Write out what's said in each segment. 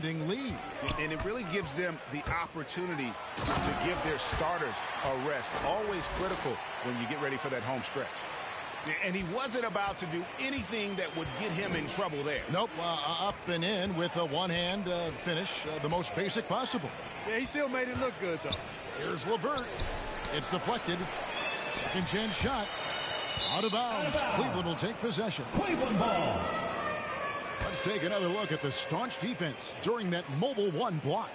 commanding lead. And it really gives them the opportunity to give their starters a rest. Always critical when you get ready for that home stretch. And he wasn't about to do anything that would get him in trouble there. Nope, up and in with a one-hand finish, the most basic possible. Yeah, he still made it look good, though. Here's LeVert. It's deflected. Second chance shot. Out of bounds. Cleveland will take possession. Cleveland ball. Let's take another look at the staunch defense during that mobile one block.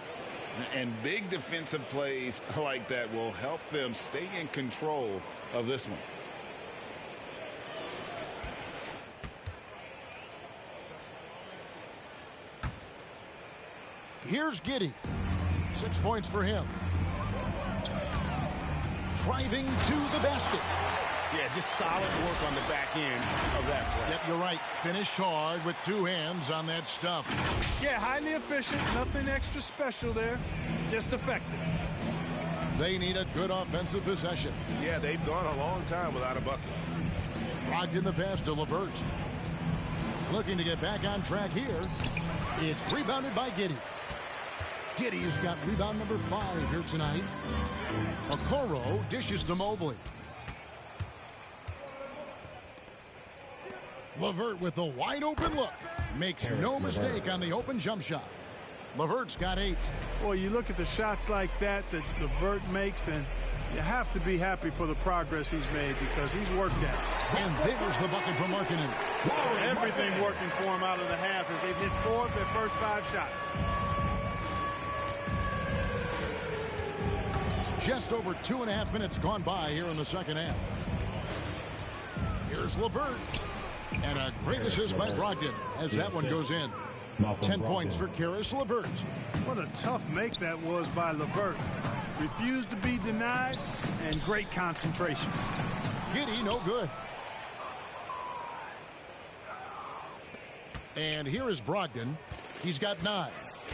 And big defensive plays like that will help them stay in control of this one. Here's Giddey. 6 points for him. Driving to the basket. Yeah, just solid work on the back end of that play. Yep, you're right. Finish hard with two hands on that stuff. Yeah, highly efficient. Nothing extra special there. Just effective. They need a good offensive possession. Yeah, they've gone a long time without a bucket. Brogdon the pass to LeVert. Looking to get back on track here. It's rebounded by Giddey. Giddey's got rebound number 5 here tonight. Okoro dishes to Mobley. LeVert with a wide open look. Makes no mistake on the open jump shot. LeVert's got 8. Boy, you look at the shots like that LeVert makes, and you have to be happy for the progress he's made because he's worked at it. And there's the bucket from Markkanen. Everything working for him out of the half as they've hit 4 of their first 5 shots. Just over 2.5 minutes gone by here in the second half. Here's LeVert. And a great assist by Brogdon as that one goes in. 10 points for Caris LeVert. What a tough make that was by LeVert. Refused to be denied, and great concentration. Giddey, no good. And here is Brogdon. He's got 9.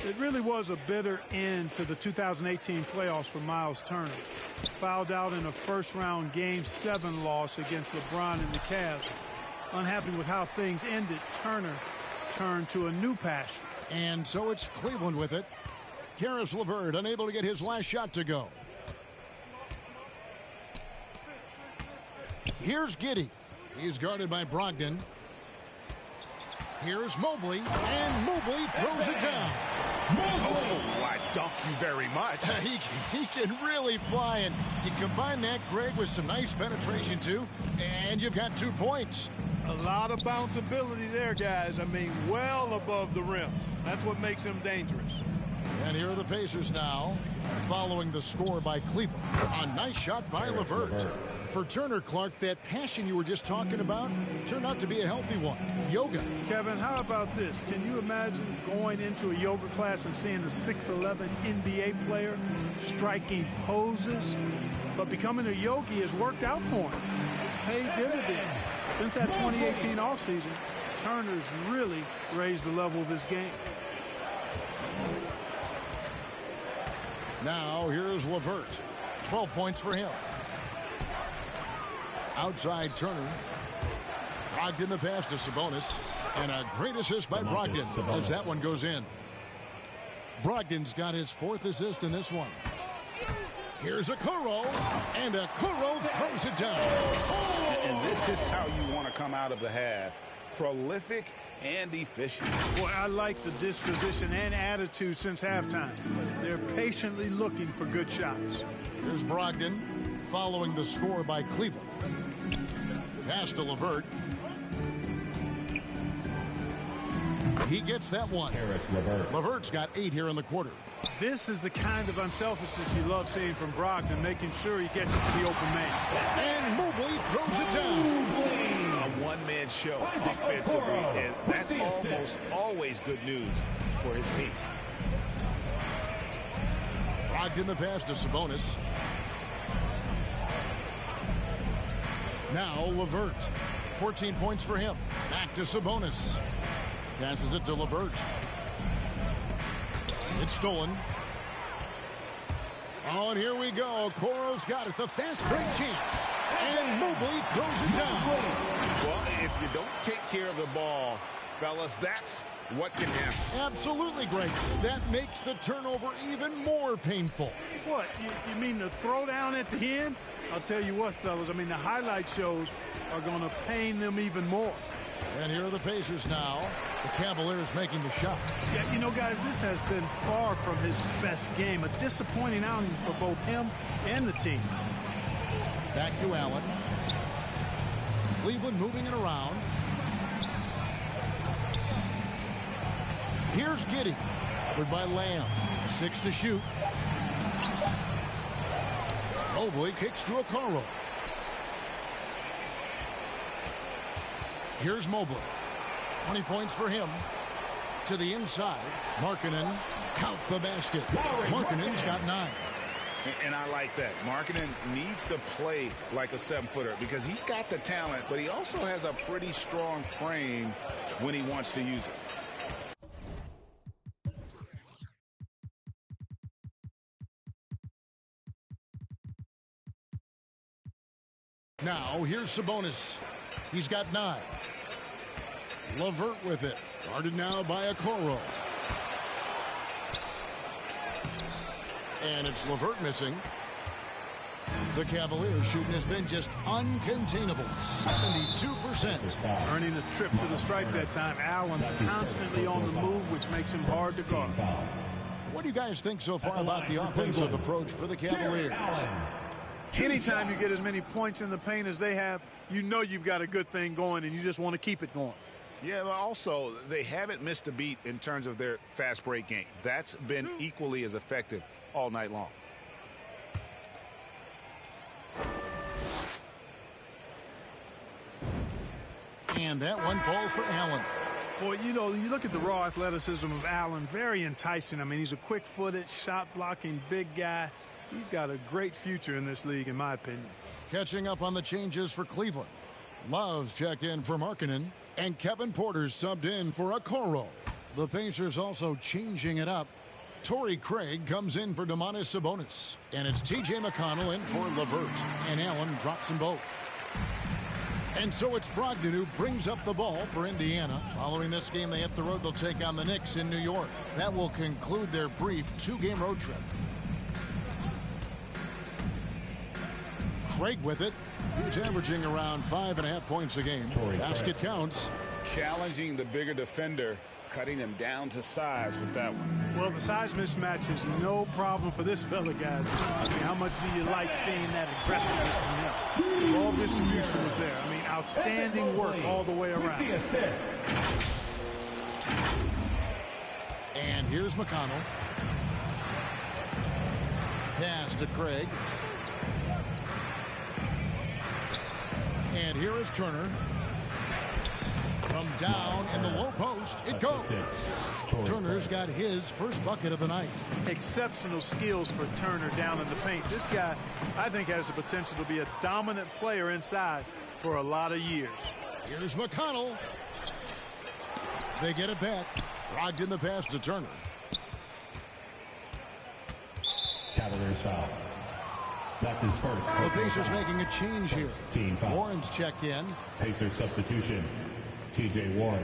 It really was a bitter end to the 2018 playoffs for Miles Turner. Fouled out in a first-round Game 7 loss against LeBron and the Cavs. Unhappy with how things ended, Turner turned to a new passion. And so it's Cleveland with it. Caris LeVert unable to get his last shot to go. Here's Giddey. He's guarded by Brogdon. Here's Mobley, and Mobley throws it down. Oh, I dunk you very much. He can really fly, and you combine that, Greg, with some nice penetration, too, and you've got 2 points. A lot of bounceability there, guys. I mean, well above the rim. That's what makes him dangerous. And here are the Pacers now, following the score by Cleveland. A nice shot by LeVert. For Turner, Clark, that passion you were just talking about turned out to be a healthy one. Yoga. Kevin, how about this? Can you imagine going into a yoga class and seeing a 6'11" NBA player striking poses? But becoming a yogi has worked out for him. It's paid dividends. Since that 2018 offseason, Turner's really raised the level of his game. Now here's LeVert. 12 points for him. Outside Turner. Brogdon the pass to Sabonis. And a great assist by Brogdon as that one goes in. Brogdon's got his 4th assist in this one. Here's Okoro. And Okoro throws it down. And this is how you want to come out of the half. Prolific and efficient. Boy, I like the disposition and attitude since halftime. They're patiently looking for good shots. Here's Brogdon following the score by Cleveland. Pass to LeVert. He gets that one. LeVert's got 8 here in the quarter. This is the kind of unselfishness you love seeing from Brogdon, making sure he gets it to the open man. And Mobley throws it down. A one-man show offensively, and that's almost always good news for his team. Brogdon the pass to Sabonis. Now LeVert. 14 points for him. Back to Sabonis. Passes it to LeVert. It's stolen. Oh, and here we go. Okoro's got it. The fast break chance. And Mobley throws it down. Well, if you don't take care of the ball, fellas, that's what can happen. Absolutely, Greg. That makes the turnover even more painful. What, you mean the throwdown at the end? I'll tell you what, fellas, I mean, the highlight shows are going to pain them even more. And here are the Pacers now. The Cavaliers making the shot. Yeah, you know, guys, this has been far from his best game. A disappointing outing for both him and the team. Back to Allen. Cleveland moving it around. Here's Giddey. Covered by Lamb. 6 to shoot. Mobley kicks to Okoro. Here's Mobley. 20 points for him. To the inside. Markkanen. Count the basket. Markkanen's got 9. And I like that. Markkanen needs to play like a 7-footer because he's got the talent, but he also has a pretty strong frame when he wants to use it. Now, here's Sabonis. He's got 9. LeVert with it. Guarded now by Okoro. And it's LeVert missing. The Cavaliers shooting has been just uncontainable. 72%. Earning a trip to the stripe that time. Allen constantly on the move, which makes him hard to guard. What do you guys think so far about the offensive approach for the Cavaliers? Anytime you get as many points in the paint as they have, you know you've got a good thing going, and you just want to keep it going. Yeah, but also, they haven't missed a beat in terms of their fast break game. That's been equally as effective all night long. And that one falls for Allen. Boy, you know, you look at the raw athleticism of Allen, very enticing. I mean, he's a quick-footed, shot-blocking big guy. He's got a great future in this league, in my opinion. Catching up on the changes for Cleveland. Love's checked in for Markkanen, and Kevin Porter's subbed in for Okoro. The Pacers also changing it up. Torrey Craig comes in for Domantas Sabonis, and it's T.J. McConnell in for LeVert, and Allen drops them both. And so it's Brogdon who brings up the ball for Indiana. Following this game, they hit the road. They'll take on the Knicks in New York. That will conclude their brief 2-game road trip. Craig with it. He's averaging around 5.5 points a game. Basket counts. Challenging the bigger defender, cutting him down to size with that one. Well, the size mismatch is no problem for this fella, guys. I mean, how much do you like seeing that aggressiveness from him? The ball distribution was there. I mean, outstanding work all the way around. And here's McConnell. Pass to Craig. And here is Turner. From down in the low post, it goes. Turner's got his first bucket of the night. Exceptional skills for Turner down in the paint. This guy, I think, has the potential to be a dominant player inside for a lot of years. Here's McConnell. They get it back. Brogdon the pass to Turner. Cavaliers foul. That's his first. The Pacers making a change here. Team foul. Warren's checked in. Pacers substitution. T.J. Warren.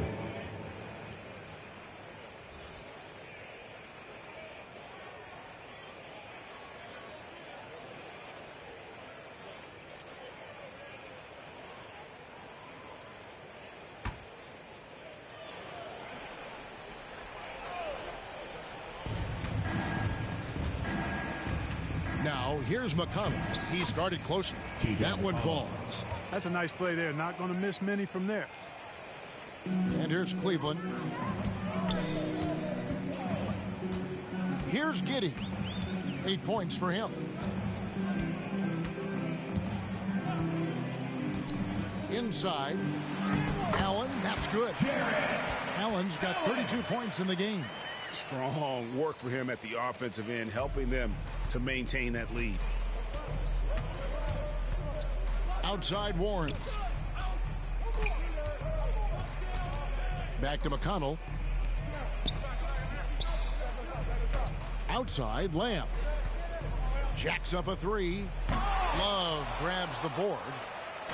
Now, here's McConnell. He's guarded closely. That one falls. That's a nice play there. Not going to miss many from there. And here's Cleveland. Here's Giddey. 8 points for him. Inside. Allen, that's good. Allen's got 32 points in the game. Strong work for him at the offensive end, helping them to maintain that lead. Outside Warren. Back to McConnell. Outside Lamb. Jacks up a 3. Love grabs the board.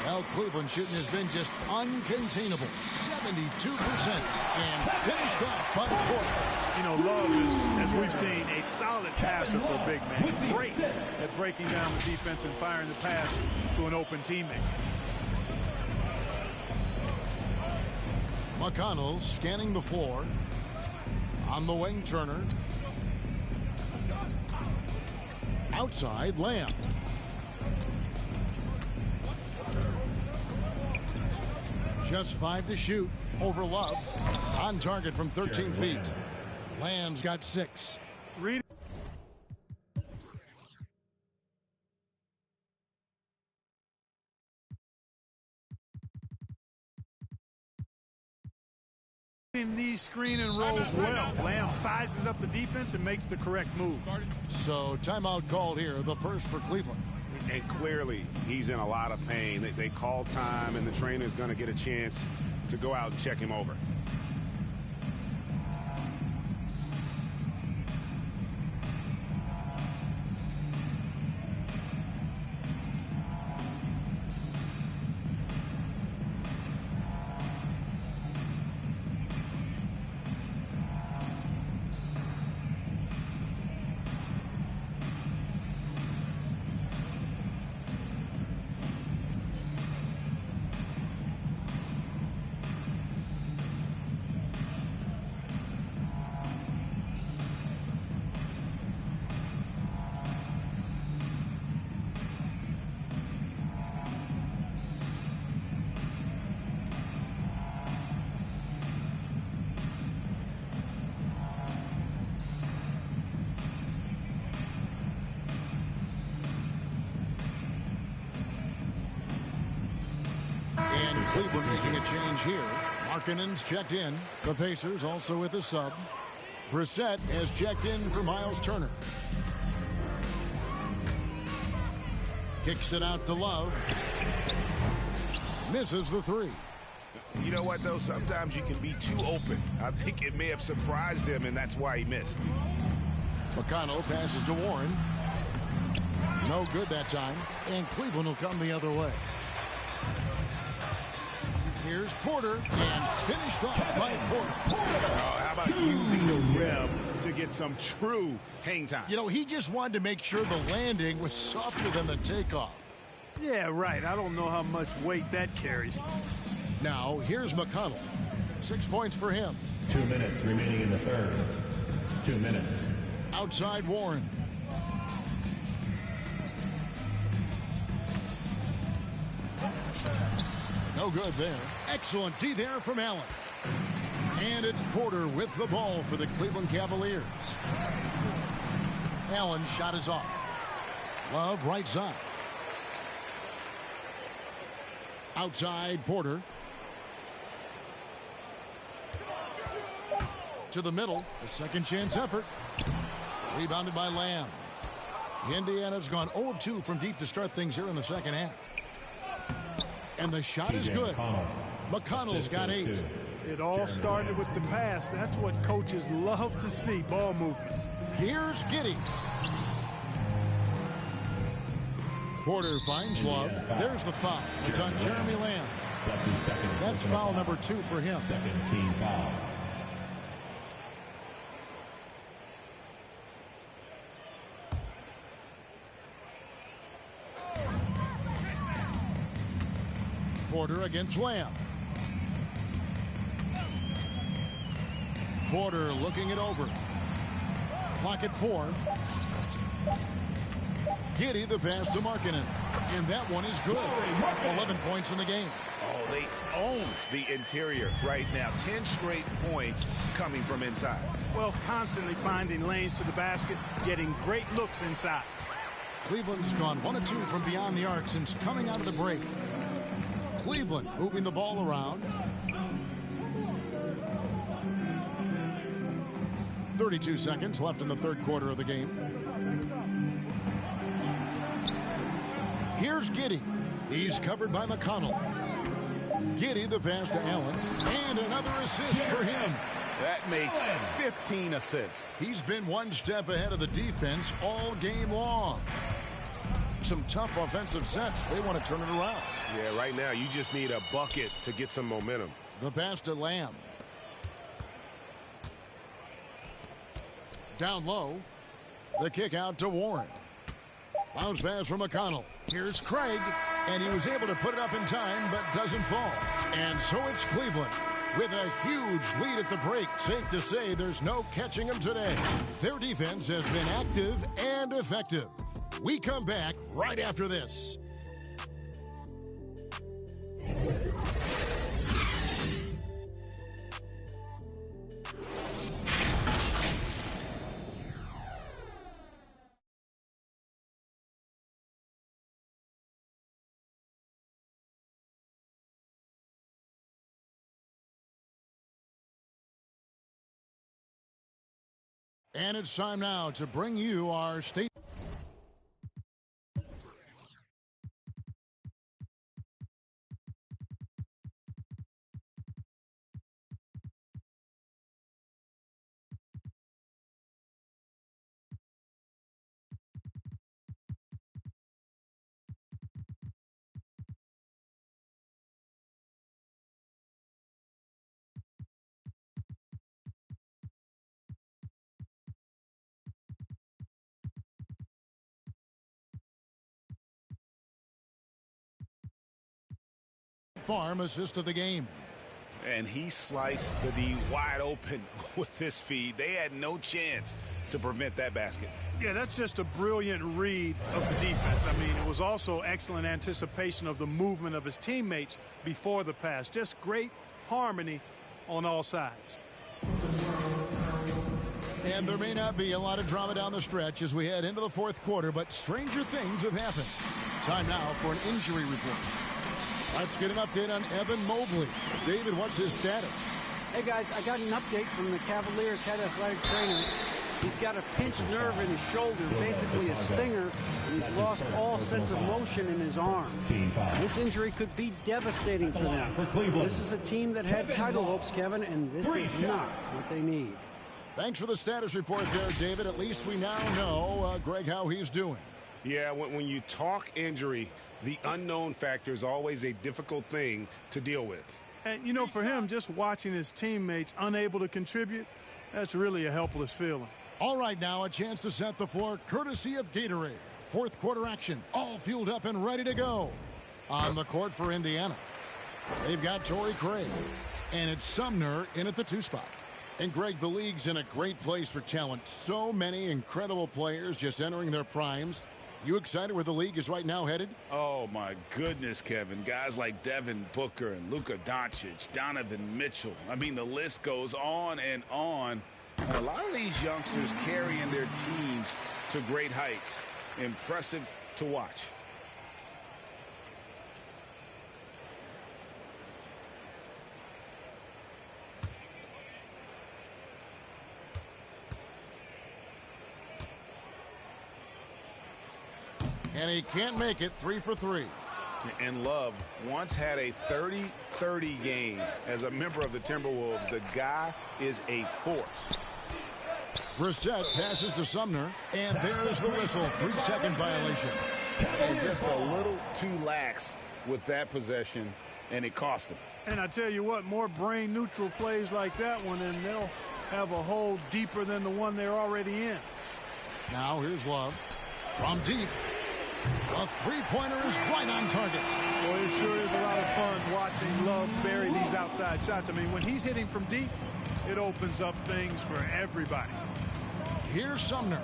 Well, Cleveland shooting has been just uncontainable. 72% and finished off by Porter. You know, Love is, as we've seen, a solid passer for a big man. Great at breaking down the defense and firing the pass to an open teammate. McConnell scanning the floor. On the wing, Turner. Outside, Lamb. Just 5 to shoot over Love. On target from 13 feet. Lamb's got 6. Read in these screen and rolls well. Lamb sizes up the defense and makes the correct move. So timeout called here, the first for Cleveland. And clearly, he's in a lot of pain. They call time, and the trainer's going to get a chance to go out and check him over. Cleveland making a change here. Markkanen's checked in. The Pacers also with a sub. Brissett has checked in for Miles Turner. Kicks it out to Love. Misses the 3. You know what, though? Sometimes you can be too open. I think it may have surprised him, and that's why he missed. McConnell passes to Warren. No good that time. And Cleveland will come the other way. Here's Porter, and finished off by Porter. Oh, how about using the rim to get some true hang time? You know, he just wanted to make sure the landing was softer than the takeoff. Yeah, right. I don't know how much weight that carries. Now, here's McConnell. 6 points for him. 2 minutes remaining in the third. 2 minutes. Outside Warren. No good there. Excellent D there from Allen. And it's Porter with the ball for the Cleveland Cavaliers. Allen's shot is off. Love right side. Outside Porter. To the middle. A second chance effort. Rebounded by Lamb. Indiana's gone 0 of 2 from deep to start things here in the second half. And the shot is good. McConnell's got 8. It all started with the pass. That's what coaches love to see, ball movement. Here's Giddey. Porter finds Love. There's the foul. It's on Jeremy Lamb. That's foul number 2 for him. Second team foul. Porter against Lamb. Porter looking it over. Clock at 4. Giddey the pass to Markkanen. And that one is good. 11 points in the game. Oh, they own the interior right now. 10 straight points coming from inside. Well, constantly finding lanes to the basket, getting great looks inside. Cleveland's gone 1 of 2 from beyond the arc since coming out of the break. Cleveland moving the ball around. 32 seconds left in the third quarter of the game. Here's Giddey. He's covered by McConnell. Giddey the pass to Allen. And another assist for him. That makes 15 assists. He's been one step ahead of the defense all game long. Some tough offensive sets. They want to turn it around. Yeah, right now you just need a bucket to get some momentum. The pass to Lamb. Down low. The kick out to Warren. Bounce pass from McConnell. Here's Craig, and he was able to put it up in time, but doesn't fall. And so it's Cleveland with a huge lead at the break. Safe to say there's no catching them today. Their defense has been active and effective. We come back right after this. And it's time now to bring you our state. Farm assist of the game. And he sliced the D wide open with this feed. They had no chance to prevent that basket. Yeah, that's just a brilliant read of the defense. I mean, it was also excellent anticipation of the movement of his teammates before the pass. Just great harmony on all sides. And there may not be a lot of drama down the stretch as we head into the fourth quarter, but stranger things have happened. Time now for an injury report. Let's get an update on Evan Mobley. David, what's his status? Hey, guys, I got an update from the Cavaliers head athletic trainer. He's got a pinched nerve in his shoulder, basically a stinger, and he's lost all sense of motion in his arm. This injury could be devastating for them. This is a team that had title hopes, Kevin, and this is not what they need. Thanks for the status report there, David. At least we now know, Greg, how he's doing. Yeah, when you talk injury, the unknown factor is always a difficult thing to deal with. And, you know, for him, just watching his teammates unable to contribute, that's really a helpless feeling. All right, now a chance to set the floor courtesy of Gatorade. Fourth quarter action, all fueled up and ready to go. On the court for Indiana, they've got Torrey Craig, and it's Sumner in at the 2 spot. And, Greg, the league's in a great place for talent. So many incredible players just entering their primes. You excited where the league is right now headed? Oh, my goodness, Kevin. Guys like Devin Booker and Luka Doncic, Donovan Mitchell. I mean, the list goes on and on. And a lot of these youngsters carrying their teams to great heights. Impressive to watch. And he can't make it 3 for 3. And Love once had a 30-30 game as a member of the Timberwolves. The guy is a force. Brissett passes to Sumner, and there's the whistle. 3-second violation. And just a little too lax with that possession, and it cost him. And I tell you what, more brain-neutral plays like that one, and they'll have a hole deeper than the one they're already in. Now here's Love from deep. A three-pointer is right on target. Boy, it sure is a lot of fun watching Love bury these outside shots. I mean, when he's hitting from deep, it opens up things for everybody. Here's Sumner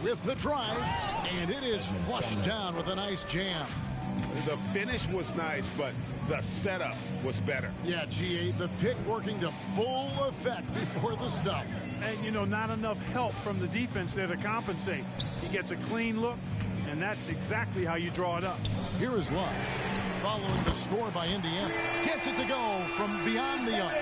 with the drive, and it is flushed down with a nice jam. The finish was nice, but the setup was better. Yeah, G8, the pick working to full effect before the stuff. And, you know, not enough help from the defense there to compensate. He gets a clean look, and that's exactly how you draw it up. Here is Love, following the score by Indiana. Gets it to go from beyond the arc.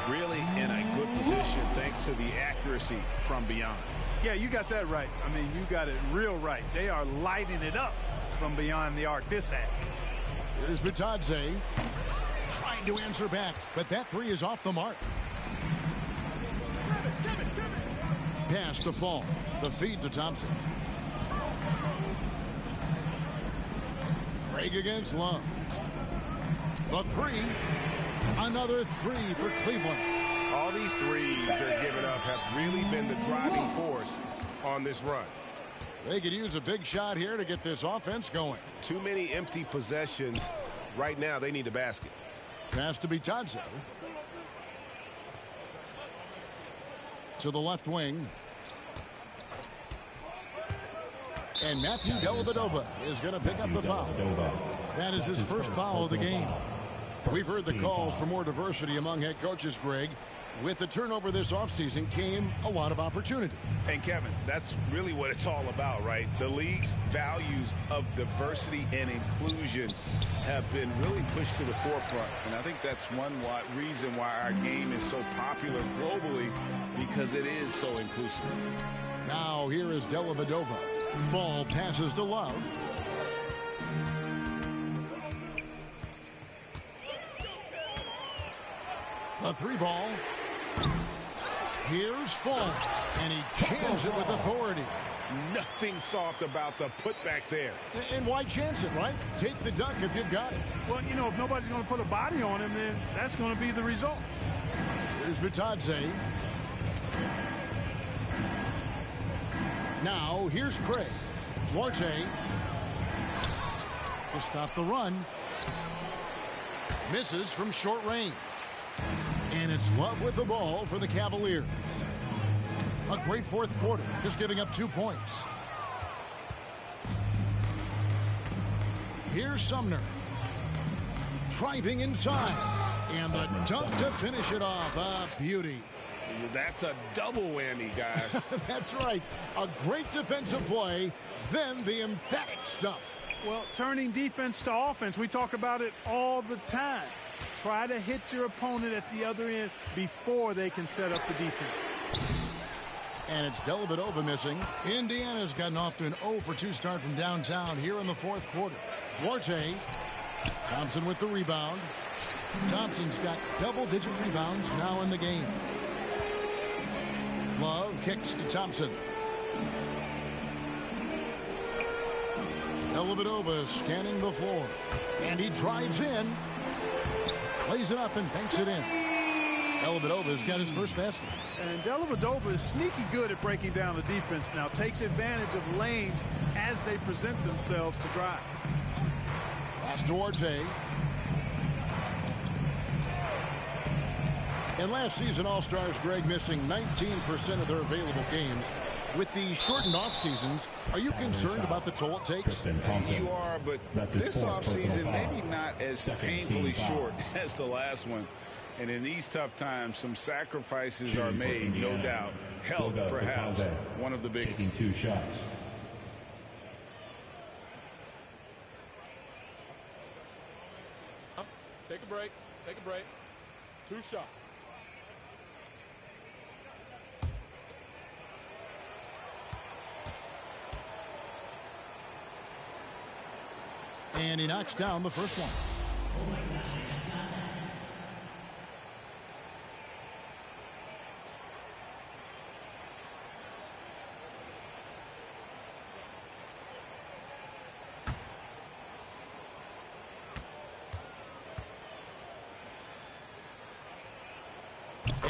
Really in a good position thanks to the accuracy from beyond. Yeah, you got that right. I mean, you got it real right. They are lighting it up from beyond the arc this half. Here's Pt2 trying to answer back, but that three is off the mark. Pass to Fall. The feed to Thompson. Craig against Love. The three. Another three for Cleveland. All these threes they're giving up have really been the driving force on this run. They could use a big shot here to get this offense going. Too many empty possessions. Right now, they need a basket. Pass to Pt2. To the left wing. And Matthew Dellavedova is going to pick up the foul. That is his first foul of the game. We've heard the calls for more diversity among head coaches, Greg. With the turnover this offseason came a lot of opportunity. And Kevin, that's really what it's all about, right? The league's values of diversity and inclusion have been really pushed to the forefront. And I think that's one reason why our game is so popular globally, because it is so inclusive. Now here is Dellavedova. Fall passes to Love. The three ball. Here's Fall, and he jams it with authority. Nothing soft about the putback there. And why chance it, right? Take the dunk if you've got it. Well, you know, if nobody's going to put a body on him, then that's going to be the result. Here's Pt2. Now, here's Craig. Duarte to stop the run. Misses from short range. And it's Love with the ball for the Cavaliers. A great fourth quarter, just giving up 2 points. Here's Sumner. Driving inside. And the dunk to finish it off. A beauty. That's a double whammy, guys. That's right. A great defensive play, then the emphatic stuff. Well, turning defense to offense, we talk about it all the time. Try to hit your opponent at the other end before they can set up the defense. And it's Dellavedova missing. Indiana's gotten off to an 0-for-2 start from downtown here in the fourth quarter. Duarte. Thompson with the rebound. Thompson's got double-digit rebounds now in the game. Love kicks to Thompson. Dellavedova scanning the floor. And he drives in. Plays it up and banks it in. Dellavedova's got his first basket. And Dellavedova is sneaky good at breaking down the defense now. Takes advantage of lanes as they present themselves to drive. Pass to Duarte. And last season, All-Stars Greg missing 19% of their available games. With the shortened off seasons, are you concerned about the toll it takes? You are, but this offseason maybe not as painfully short as the last one. And in these tough times, some sacrifices are made, no doubt. Health, perhaps, one of the biggest. Taking 2 shots. Take a break. Take a break. 2 shots. And he knocks down the first one.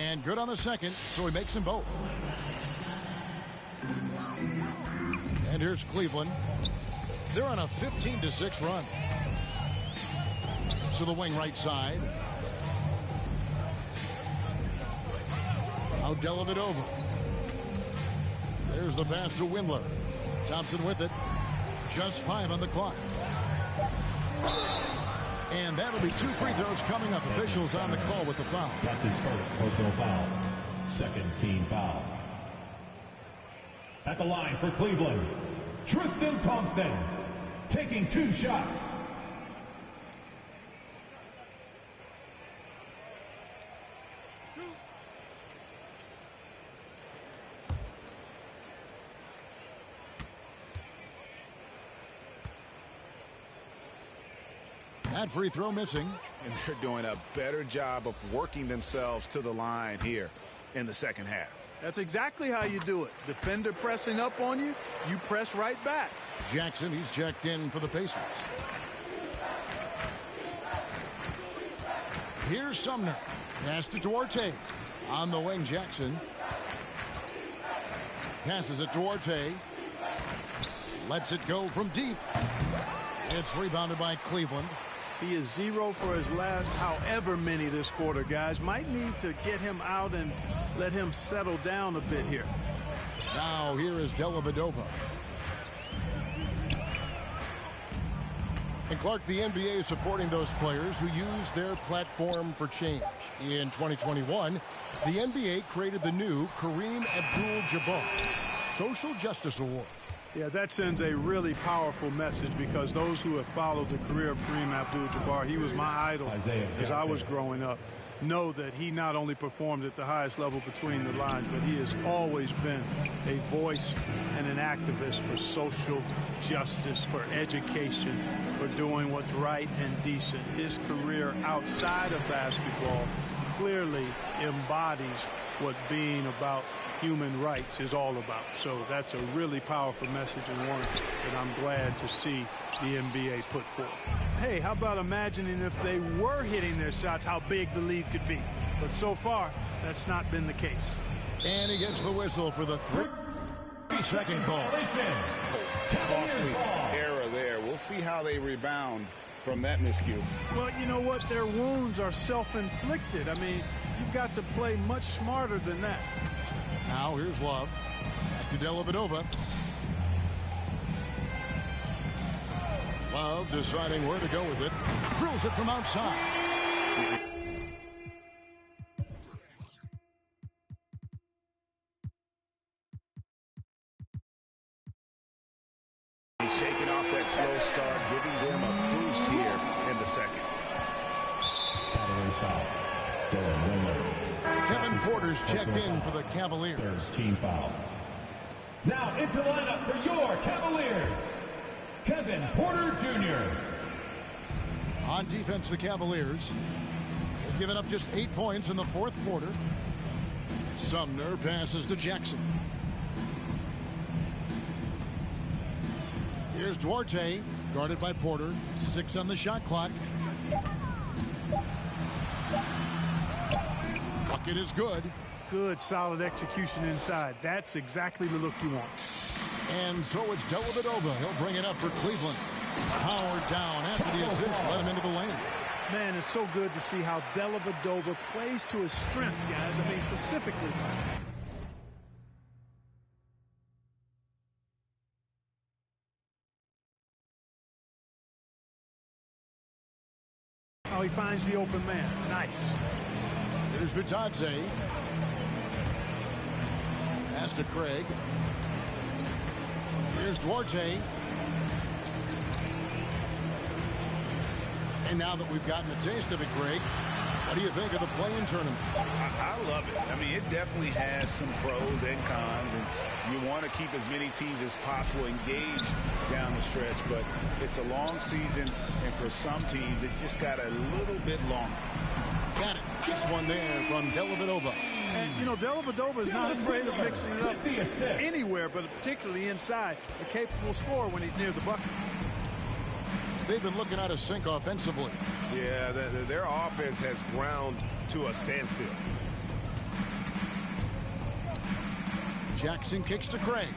And good on the second, so he makes them both. And here's Cleveland. They're on a 15-6 run. To the wing right side. Now Dellavedova. There's the pass to Windler. Thompson with it. Just 5 on the clock. And that'll be 2 free throws coming up. Officials on the call with the foul. That's his first personal foul. Second team foul. At the line for Cleveland, Tristan Thompson, taking 2 shots. That free throw missing. And they're doing a better job of working themselves to the line here in the second half. That's exactly how you do it. Defender pressing up on you, you press right back. Jackson, he's checked in for the Pacers. Here's Sumner. Pass to Duarte. On the wing, Jackson. Passes it Duarte. Lets it go from deep. It's rebounded by Cleveland. He is 0 for his last however many this quarter, guys. Might need to get him out and let him settle down a bit here. Now here is Dellavedova. And Clark, the NBA is supporting those players who use their platform for change. In 2021, the NBA created the new Kareem Abdul-Jabbar Social Justice Award. Yeah, that sends a really powerful message because those who have followed the career of Kareem Abdul-Jabbar, he was my idol as I was growing up, know that he not only performed at the highest level between the lines, but he has always been a voice and an activist for social justice, for education, for doing what's right and decent. His career outside of basketball clearly embodies what being about human rights is all about. So that's a really powerful message and one that I'm glad to see the NBA put forth. Hey, how about imagining if they were hitting their shots, how big the lead could be? But so far, that's not been the case. And he gets the whistle for the 3-second call. Costly error there. We'll see how they rebound from that miscue. Well, you know what? Their wounds are self-inflicted. I mean, you've got to play much smarter than that. Now here's Love. Back to Dellavedova. Love deciding where to go with it. Drills it from outside. He's shaking off that slow start, giving them a boost here in the second. Kevin Porter's checked in for the Cavaliers. Team foul. Now into lineup for your Cavaliers, Kevin Porter Jr. On defense, the Cavaliers have given up just 8 points in the fourth quarter. Sumner passes to Jackson. Here's Duarte, guarded by Porter. 6 on the shot clock. Bucket is good. Good, solid execution inside. That's exactly the look you want. And so it's Dellavedova. He'll bring it up for Cleveland. Powered down after the assist. Let him into the lane. Man, it's so good to see how Dellavedova plays to his strengths, guys. I mean, specifically. Oh, he finds the open man. Nice. Here's Pt2. Pass to Craig. Here's Duarte. And now that we've gotten a taste of it, Craig, what do you think of the play-in tournament? I love it. I mean, it definitely has some pros and cons, and you want to keep as many teams as possible engaged down the stretch, but it's a long season, and for some teams, it just got a little bit longer. Got it. Nice one there from Dellavedova. And, you know, Dellavedova is not afraid of mixing it up anywhere, but particularly inside. A capable scorer when he's near the bucket. They've been looking out of sync offensively. Yeah, their offense has ground to a standstill. Jackson kicks to Craig.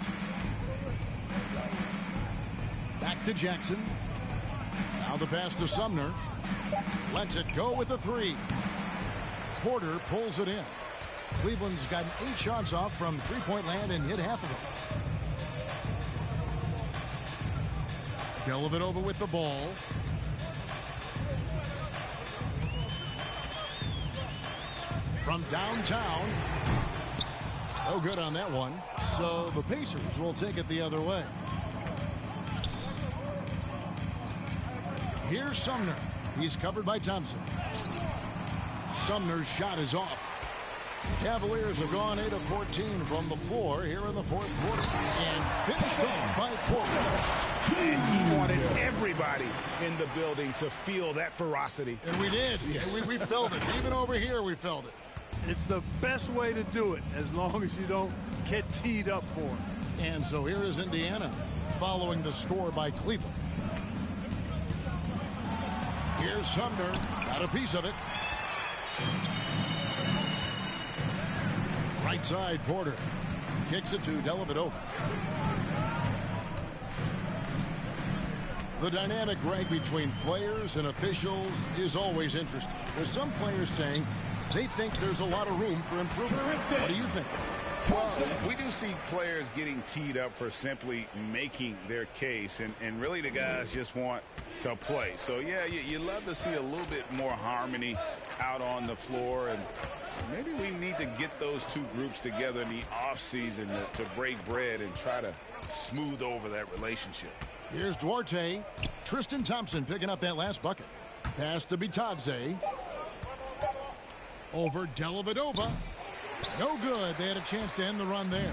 Back to Jackson. Now the pass to Sumner. Lets it go with a 3. Porter pulls it in. Cleveland's gotten 8 shots off from three-point land and hit half of them. Dellavedova with the ball. From downtown. No good on that one. So the Pacers will take it the other way. Here's Sumner. He's covered by Thompson. Sumner's shot is off. Cavaliers have gone 8 of 14 from the floor here in the fourth quarter. And finished off by Porter. And he wanted everybody in the building to feel that ferocity. And we did. Yeah. We felt it. Even over here, we felt it. It's the best way to do it, as long as you don't get teed up for it. And so here is Indiana, following the score by Cleveland. Here's Sumner. Got a piece of it. Right side, Porter. Kicks it to Dellavedova. The dynamic rank between players and officials is always interesting. There's some players saying they think there's a lot of room for improvement. What do you think? Well, we do see players getting teed up for simply making their case, and really the guys just want to play. So, yeah, you love to see a little bit more harmony out on the floor, and maybe we need to get those two groups together in the offseason to break bread and try to smooth over that relationship. Here's Duarte. Tristan Thompson picking up that last bucket. Pass to Pt2. Over Dellavedova. No good. They had a chance to end the run there.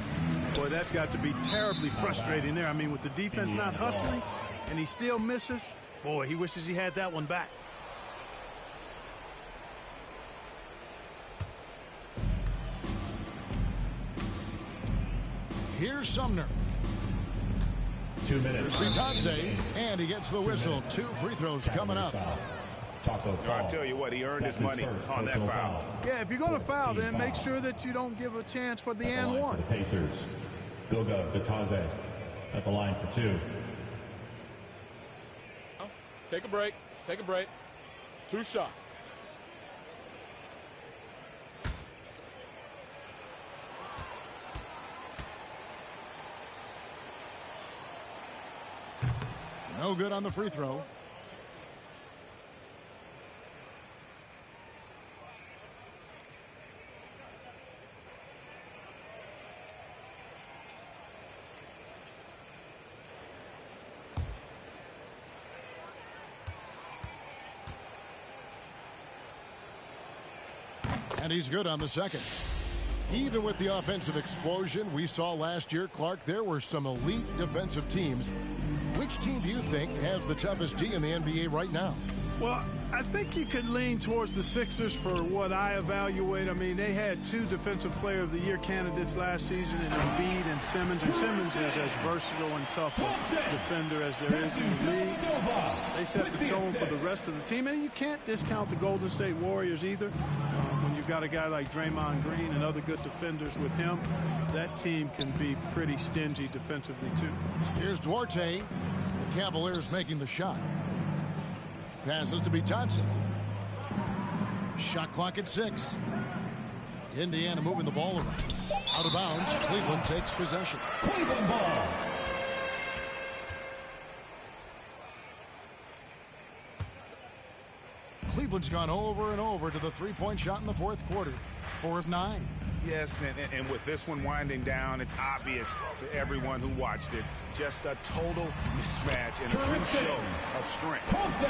Boy, that's got to be terribly frustrating there. I mean, with the defense not hustling and he still misses, boy, he wishes he had that one back. Here's Sumner. 2 minutes. Pt2, and he gets the whistle. 2 free throws coming up. I tell you what, he earned his money on that foul. Yeah, if you're going to foul, then make sure that you don't give a chance for the and one. The Pacers. Goga Pt2 at the line for 2. Take a break. Take a break. 2 shots. No good on the free throw. And he's good on the second. Even with the offensive explosion we saw last year, Clark, there were some elite defensive teams. Which team do you think has the toughest D in the NBA right now? Well, I think you could lean towards the Sixers for what I evaluate. I mean, they had 2 Defensive Player of the Year candidates last season in Embiid and Simmons. And Simmons is as versatile and tough a defender as there is in the league. They set the tone for the rest of the team. And you can't discount the Golden State Warriors either. When you've got a guy like Draymond Green and other good defenders with him, that team can be pretty stingy defensively too. Here's Duarte. The Cavaliers making the shot. Passes to Pt2. Shot clock at 6. Indiana moving the ball around. Out of bounds. Cleveland takes possession. Cleveland ball. Cleveland's gone over and over to the three-point shot in the fourth quarter. 4 of 9. Yes, and with this one winding down, it's obvious to everyone who watched it. Just a total mismatch and a true show of strength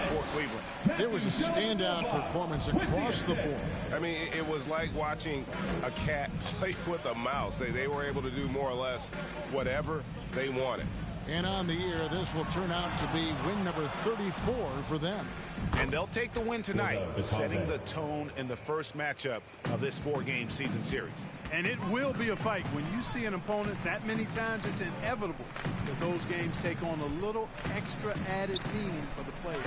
for Cleveland. It was a standout performance across the board. I mean, it was like watching a cat play with a mouse. They were able to do more or less whatever they wanted. And on the year, this will turn out to be win number 34 for them. And they'll take the win tonight, setting the tone in the first matchup of this 4-game season series. And it will be a fight. When you see an opponent that many times, it's inevitable that those games take on a little extra added meaning for the players.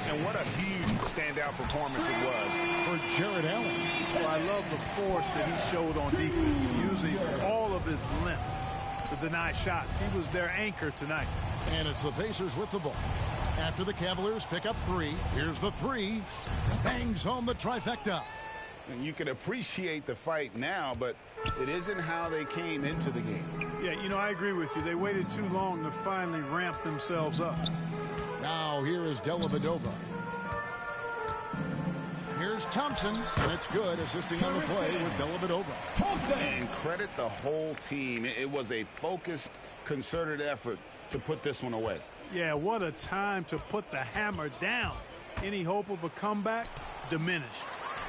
And what a huge standout performance it was For Jared Allen. Well, I love the force that he showed on defense, using all of his length to deny shots. He was their anchor tonight. And it's the Pacers with the ball. After the Cavaliers pick up 3, here's the 3. Bangs home the trifecta. And you can appreciate the fight now, but it isn't how they came into the game. Yeah, you know, I agree with you. They waited too long to finally ramp themselves up. Now here is Dellavedova. Here's Thompson, and it's good. Assisting on the play was Dellavedova. And credit the whole team. It was a focused, concerted effort to put this one away. Yeah, what a time to put the hammer down. Any hope of a comeback diminished.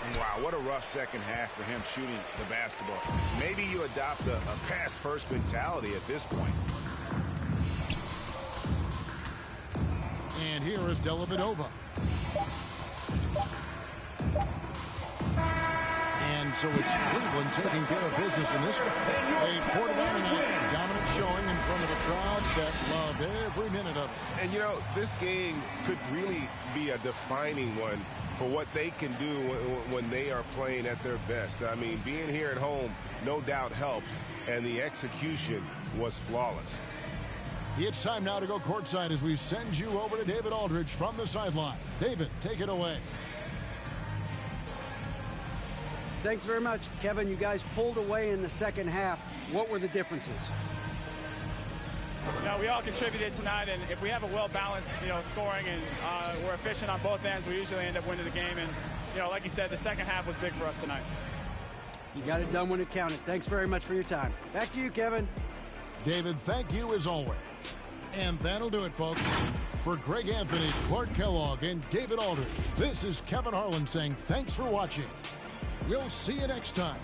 And wow, what a rough second half for him shooting the basketball. Maybe you adopt a pass-first mentality at this point. And here is Dellavedova. And so it's Cleveland taking care of business in this one. A Portland dominant showing in front of a crowd that loved every minute of it. And, you know, this game could really be a defining one for what they can do when they are playing at their best. I mean, being here at home no doubt helps, and the execution was flawless. It's time now to go courtside as we send you over to David Aldridge from the sideline. David, take it away. Thanks very much, Kevin. You guys pulled away in the second half. What were the differences? You know, we all contributed tonight, and if we have a well-balanced, scoring and we're efficient on both ends, we usually end up winning the game. And, like you said, the second half was big for us tonight. You got it done when it counted. Thanks very much for your time. Back to you, Kevin. David, thank you as always. And that'll do it, folks. For Greg Anthony, Clark Kellogg, and David Aldridge, this is Kevin Harlan saying thanks for watching. We'll see you next time.